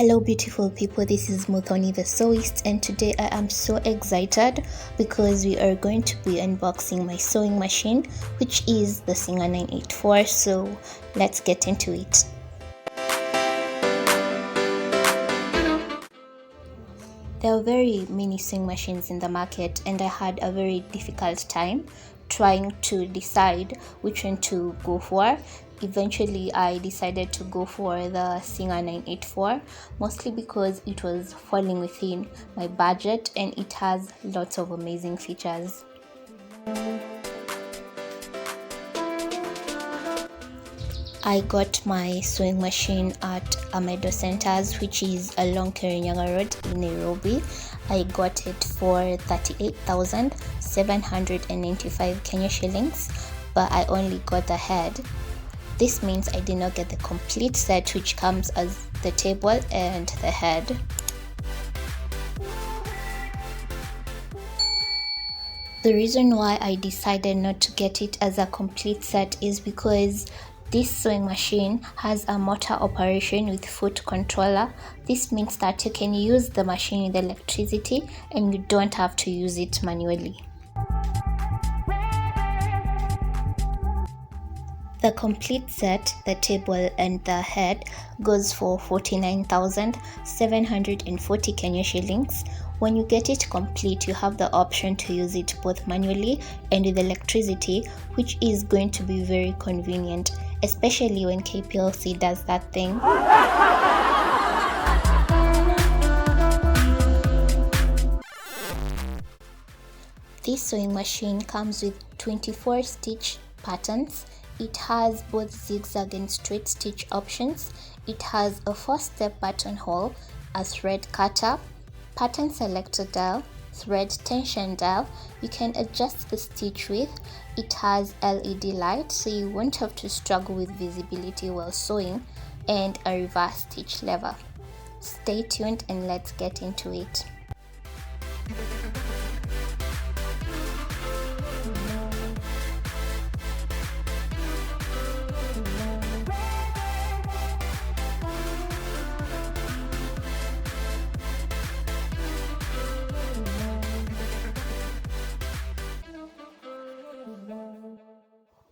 Hello beautiful people, this is Muthoni the Sewist, and today I am so excited because we are going to be unboxing my sewing machine, which is the Singer 984. So let's get into it. There are very many sewing machines in the market, and I had a very difficult time trying to decide which one to go for. Eventually, I decided to go for the Singer 984, mostly because it was falling within my budget and it has lots of amazing features. I got my sewing machine at Amedo Centers, which is along Kirinyaga Road in Nairobi. I got it for 38,795 Kenya shillings, but I only got the head. This means I did not get the complete set, which comes as the table and the head. The reason why I decided not to get it as a complete set is because this sewing machine has a motor operation with foot controller. This means that you can use the machine with electricity and you don't have to use it manually. The complete set, the table and the head, goes for 49,740 Kenya shillings. When you get it complete, you have the option to use it both manually and with electricity, which is going to be very convenient, especially when KPLC does that thing. This sewing machine comes with 24 stitch patterns. It has both zigzag and straight stitch options. It has a 4-step buttonhole, a thread cutter, pattern selector dial, thread tension dial. You can adjust the stitch width. It has LED light, so you won't have to struggle with visibility while sewing, and a reverse stitch lever. Stay tuned and let's get into it.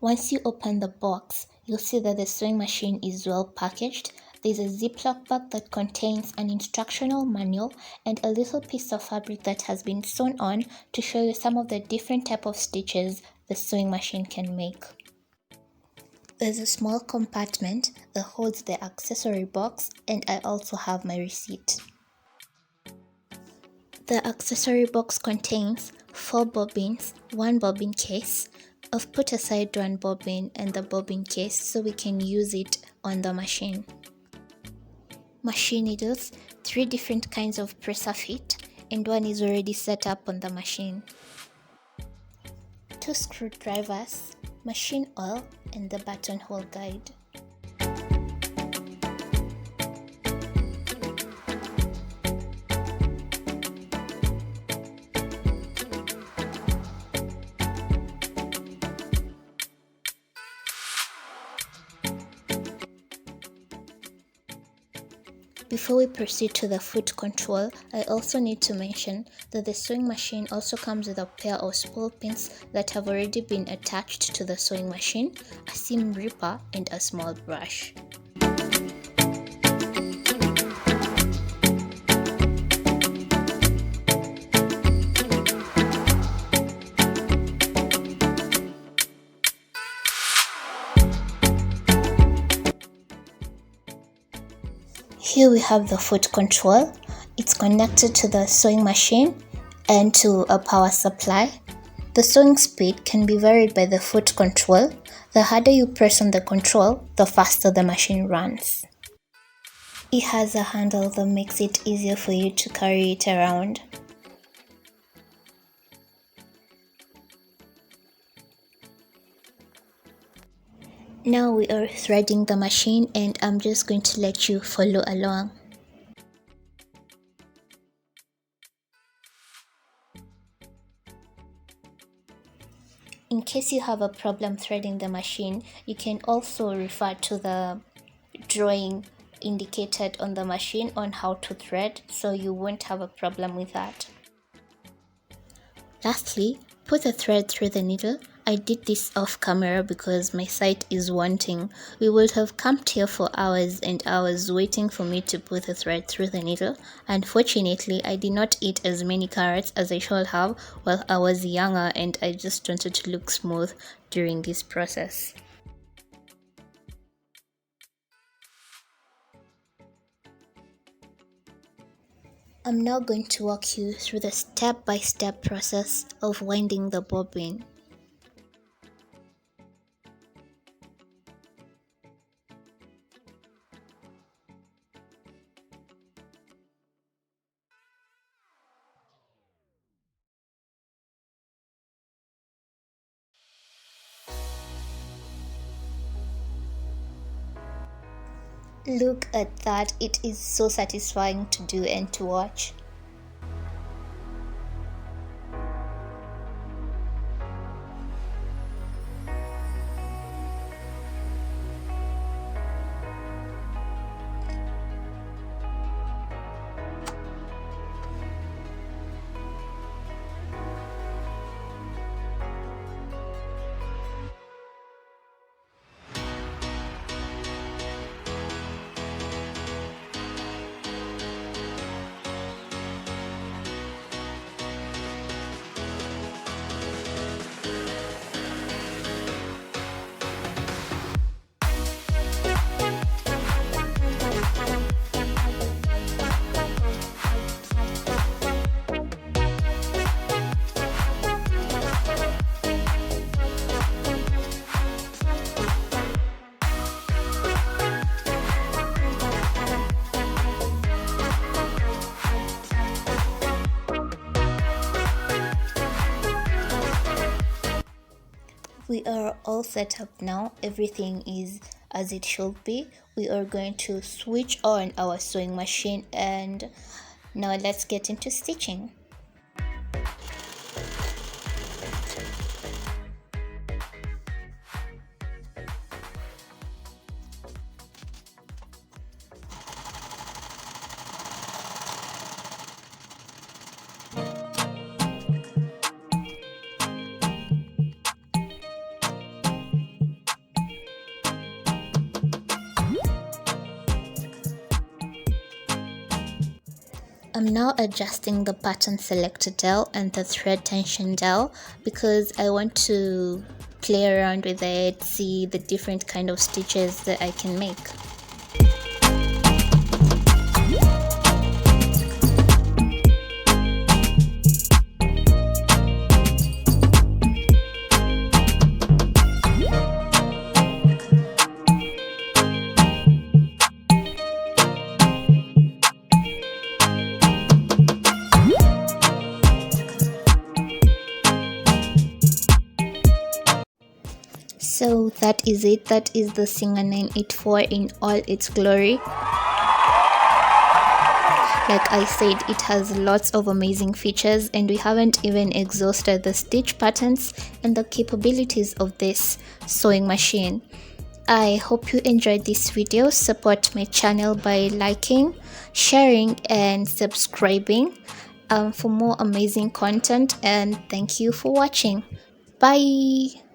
Once you open the box, you'll see that the sewing machine is well packaged. There's a Ziploc bag that contains an instructional manual and a little piece of fabric that has been sewn on to show you some of the different type of stitches the sewing machine can make. There's a small compartment that holds the accessory box, and I also have my receipt. The accessory box contains 4 bobbins, 1 bobbin case. I've put aside 1 bobbin and the bobbin case so we can use it on the machine. Machine needles, 3 different kinds of presser fit, and 1 is already set up on the machine. 2 screwdrivers, machine oil, and the buttonhole guide. Before we proceed to the foot control, I also need to mention that the sewing machine also comes with a pair of spool pins that have already been attached to the sewing machine, a seam ripper, and a small brush. Here we have the foot control. It's connected to the sewing machine and to a power supply. The sewing speed can be varied by the foot control. The harder you press on the control, the faster the machine runs. It has a handle that makes it easier for you to carry it around. Now we are threading the machine, and I'm just going to let you follow along. In case you have a problem threading the machine, you can also refer to the drawing indicated on the machine on how to thread, so you won't have a problem with that. Lastly, put the thread through the needle. I did this off camera because my sight is wanting. We would have camped here for hours and hours waiting for me to put the thread through the needle. Unfortunately, I did not eat as many carrots as I should have while I was younger, and I just wanted to look smooth during this process. I'm now going to walk you through the step-by-step process of winding the bobbin. Look at that, it is so satisfying to do and to watch. We are all set up now. Everything is as it should be. We are going to switch on our sewing machine, and now let's get into stitching. I'm now adjusting the pattern selector dowel and the thread tension dowel because I want to play around with it, see the different kind of stitches that I can make. So that is it. That is the Singer 984 in all its glory. Like I said, it has lots of amazing features, and we haven't even exhausted the stitch patterns and the capabilities of this sewing machine. I hope you enjoyed this video. Support my channel by liking, sharing and subscribing for more amazing content, and thank you for watching. Bye.